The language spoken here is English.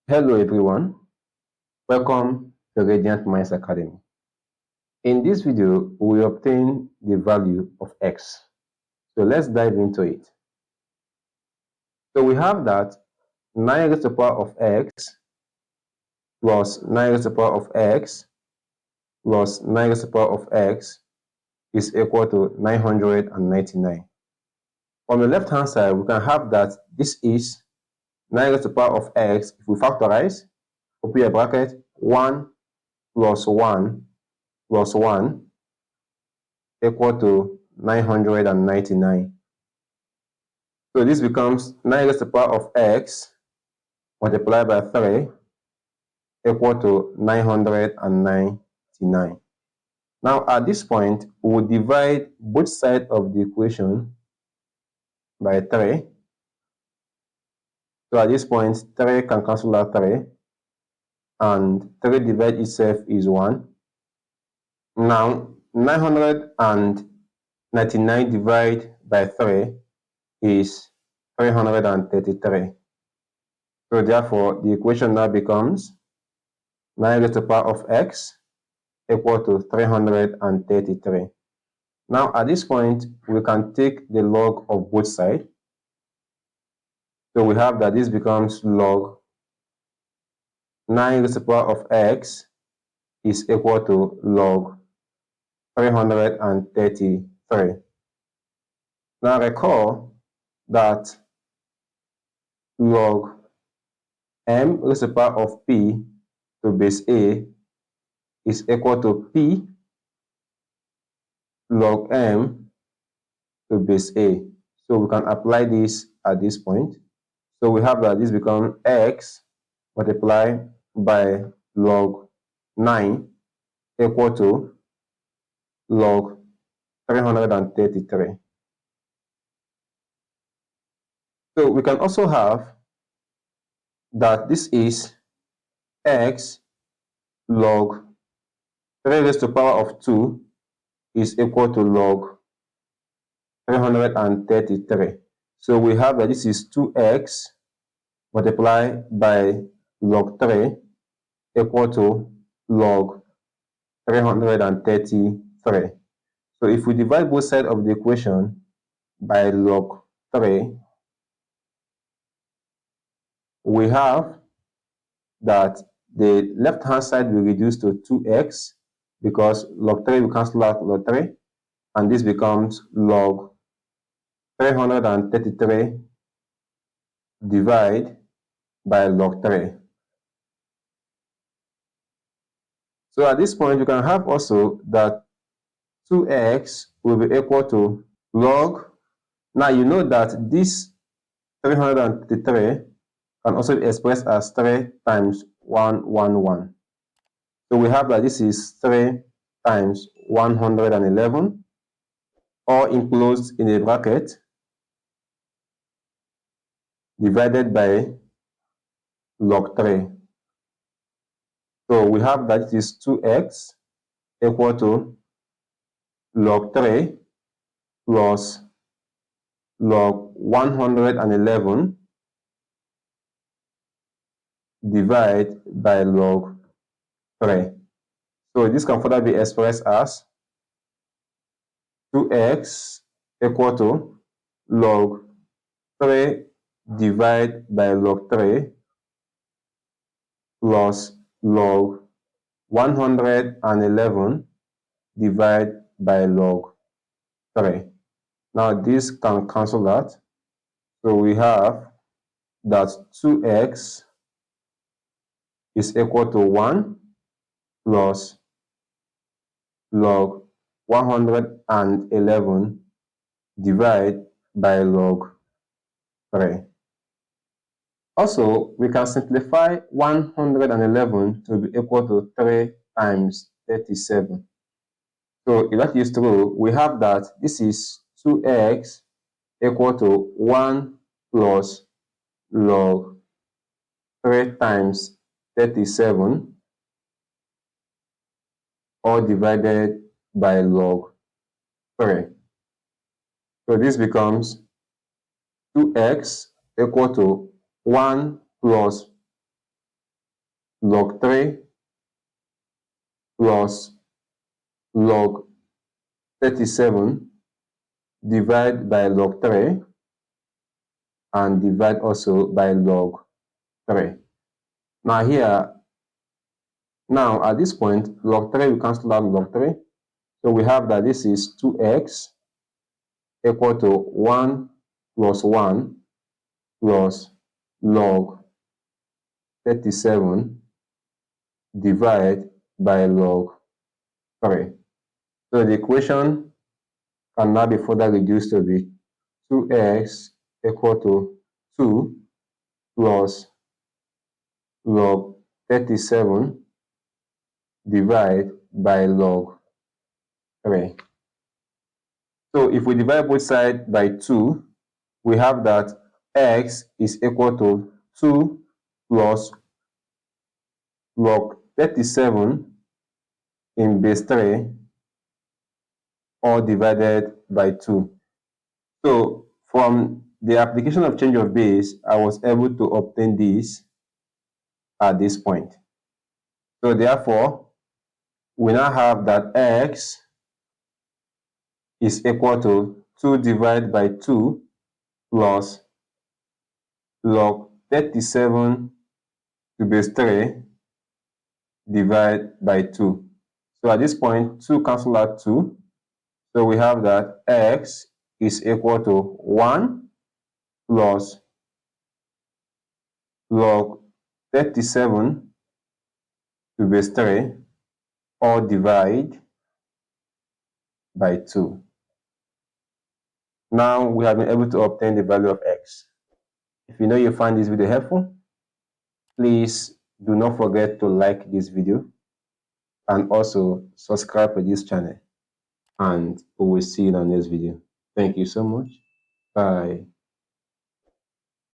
Hello everyone, welcome to RadiantMindsAcademy. In this video, we will obtain the value of x. So let's dive into it. So we have that 9 raised to the power of x plus 9 raised to the power of x plus 9 raised to the power of x is equal to 999. On the left hand side, we can have that this is 9 raised to the power of x. If we factorize, open a bracket, 1 plus 1 plus 1 equal to 999. So this becomes 9 raised to the power of x multiplied by 3 equal to 999. Now at this point, we will divide both sides of the equation by 3. So at this point, 3 can cancel out 3, and 3 divided itself is 1. Now 999 divided by 3 is 333. So therefore, the equation now becomes 9 raised to the power of x equal to 333. Now at this point, we can take the log of both sides. So we have that this becomes log 9 raised to the power of x is equal to log 333. Now recall that log m raised to the power of p to base a is equal to p log m to base a. So we can apply this at this point. So we have that this becomes x multiplied by log 9 equal to log 333. So we can also have that this is x log 3 raised to the power of 2 is equal to log 333. So we have that this is 2x multiplied by log 3 equal to log 333. So if we divide both sides of the equation by log 3, we have that the left hand side will reduce to 2x because log 3 will cancel out log 3, and this becomes log 333 divided by log 3. So at this point, you can have also that 2x will be equal to log. Now you know that this 333 can also be expressed as 3 times 111. So we have that this is 3 times 111, all enclosed in a bracket, divided by log 3. So we have that it is 2x equal to log 3 plus log 111 divided by log 3. So this can further be expressed as 2x equal to log 3 divided by log 3 plus log 111 divided by log 3. Now this can cancel out. So we have that 2x is equal to 1 plus log 111 divided by log 3. Also, we can simplify 111 to be equal to 3 times 37. So if that is true, we have that this is 2x equal to 1 plus log 3 times 37, all divided by log 3. So this becomes 2x equal to 1 plus log 3 plus log 37 divide by log 3 and divide also by log 3. Now at this point, log 3 will cancel out log 3. So we have that this is 2x equal to 1 plus 1 plus log 37 divided by log 3. So the equation can now be further reduced to be 2x equal to 2 plus log 37 divided by log 3. So if we divide both sides by 2, we have that x is equal to 2 plus log 37 in base 3 all divided by 2. So from the application of change of base, I was able to obtain this at this point. So therefore, we now have that x is equal to 2 divided by 2 plus log 37 to base 3 divided by 2. So at this point, 2 cancel out 2. So we have that x is equal to 1 plus log 37 to base 3 all divide by 2. Now we have been able to obtain the value of x. If you know you find this video helpful, please do not forget to like this video and also subscribe to this channel. And we will see you in our next video. Thank you so much. Bye.